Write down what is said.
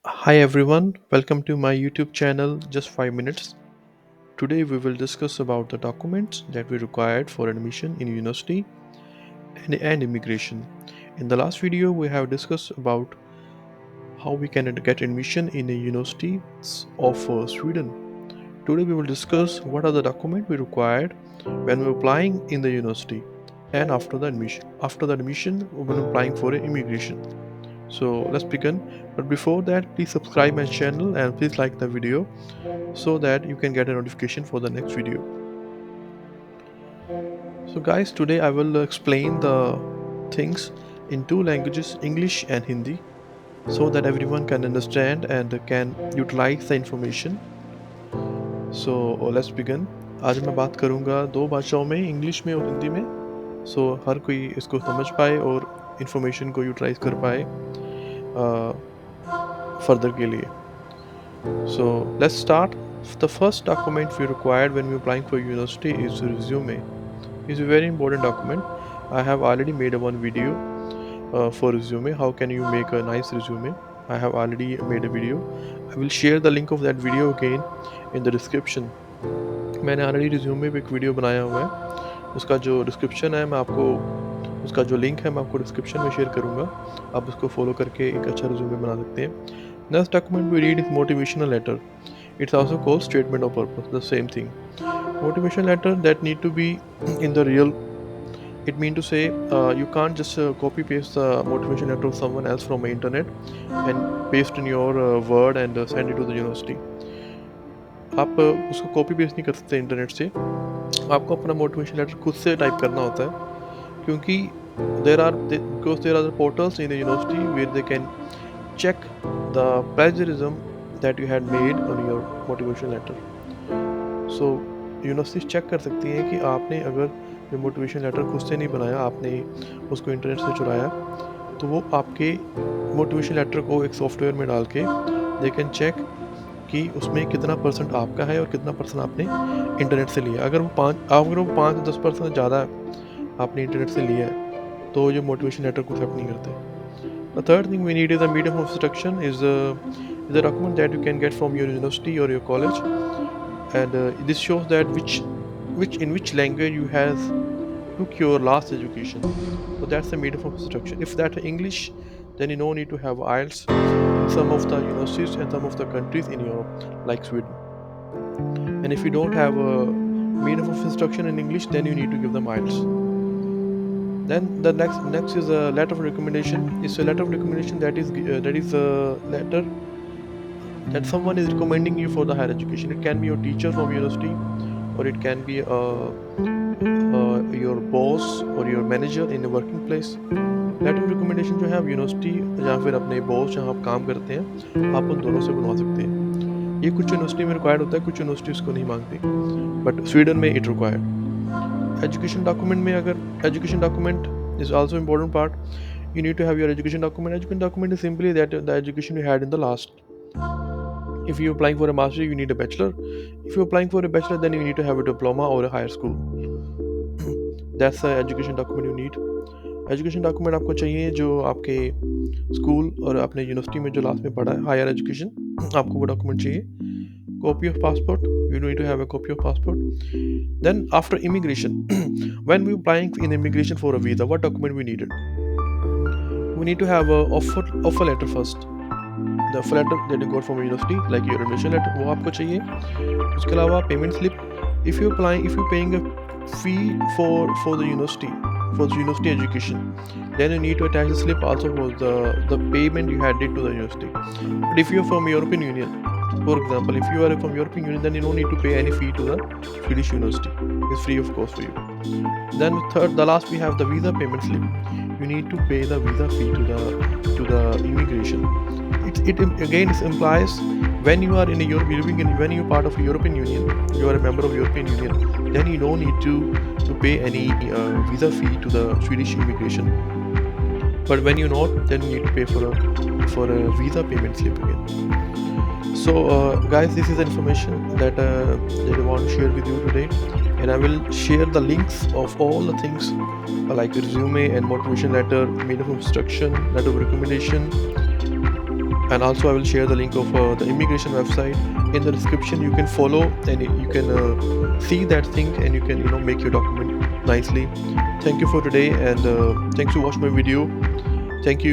Hi everyone, welcome to my YouTube channel Just 5 Minutes. Today we will discuss about the documents that we required for admission in university and immigration. In the last video we have discussed about how we can get admission in the universities of Sweden. Today we will discuss what are the documents we required when we're applying in the university and after the admission. After the admission, when applying for immigration. So let's begin. But before that, please subscribe my channel and please like the video so that you can get a notification for the next video. So guys, today I will explain the things in two languages, English and Hindi, so that everyone can understand and can utilize the information. So let's begin. आज मैं बात करूँगा दो भाषाओं में, English में और हिंदी में, सो हर कोई इसको समझ पाए और इन्फॉर्मेशन को यूटिलाइज कर पाए फर्दर के लिए. So let's start. The first document we required when we applying for university is resume. It's a very important document. I have already made one video for resume. How can you make a nice resume? I have already made a video. I will share the link of that video again in the description. मैंने already resume पे एक video बनाया हुआ है, उसका जो description है मैं आपको उसका जो लिंक है मैं आपको डिस्क्रिप्शन में शेयर करूँगा. आप उसको फॉलो करके एक अच्छा रिज्यूमे बना सकते हैं. Next document we read is motivational letter. It's also called statement of purpose, the same thing. Motivation letter that need to be in the real. It mean to say you can't just copy paste the motivation letter of someone else from the internet and paste in your Word and send it to the university. आप उसको copy paste नहीं कर सकते internet से. आपको अपना motivation letter खुद से टाइप करना होता है, क्योंकि there are portals in the university where they can check the plagiarism that you had made on your motivation letter. So university check कर सकती है कि आपने अगर ये मोटिवेशन लेटर खुद से नहीं बनाया, आपने उसको इंटरनेट से चुराया, तो वो आपके मोटिवेशन लेटर को एक सॉफ्टवेयर में डाल के दे कैन चेक कि उसमें कितना परसेंट आपका है और कितना परसेंट आपने इंटरनेट से लिया. अगर वो 5-10% ज़्यादा आपने इंटरनेट से लिया है तो ये मोटिवेशन लेटर को एक्सेप्ट नहीं करते. The third thing we need is a medium of instruction is a document that you can get from your university or your college, and this shows that which language you have took your last education. So that's the medium of instruction. If that's English, then you no need to have IELTS in some of the universities and some of the countries in Europe, like Sweden. And if you don't have a medium of instruction in English, then you need to give them IELTS. Then the next is a letter of recommendation. It's a letter of recommendation that is a letter that someone is recommending you for the higher education. It can be your teacher from university, or it can be your boss or your manager in a working place. Letter of recommendation जो है आप university या फिर अपने boss जहाँ आप काम करते हैं, आप उन दोनों से बनवा सकते हैं. ये कुछ यूनिवर्सिटी में रिक्वायर्ड होता है, कुछ यूनिवर्सिटी उसको नहीं मांगती, बट स्वीडन में इट रिक्वायर्ड. एजुकेशन डॉक्यूमेंट में अगर education document is also important part. You need to have your education document. Education document is simply that the education you had in the last. If you're applying for a master, you need a bachelor. If you're applying for a bachelor, then you need to have a diploma or a higher school. That's the education document you need. Education document आपको चाहिए जो आपके school और अपने university में जो last में पढ़ा है, हायर एजुकेशन, आपको वो डॉक्यूमेंट चाहिए. Copy of passport, you need to have a copy of passport. Then after immigration, when we applying in immigration for a visa, what document we needed? We need to have a offer letter first. The offer letter that you got from university, like your admission letter, वो आपको चाहिए. उसके अलावा payment slip. If you paying a fee for the university education, then you need to attach the slip also for the payment you had did to the university. But if you're from European Union, for example, if you are from European Union, then you don't need to pay any fee to the Swedish university. It's free of cost for you. Then the last we have the visa payment slip. You need to pay the visa fee to the immigration. It again implies when you are when you're part of European Union, you are a member of European Union, then you don't need to pay any visa fee to the Swedish immigration. But when you're not, then you need to pay for a visa payment slip again. So guys, this is the information that I want to share with you today, and I will share the links of all the things like resume and motivation letter, medium of instruction, letter of recommendation, and also I will share the link of the immigration website in the description. You can follow and you can see that thing, and you can make your document nicely. Thank you for today, and thanks to watch my video. Thank you.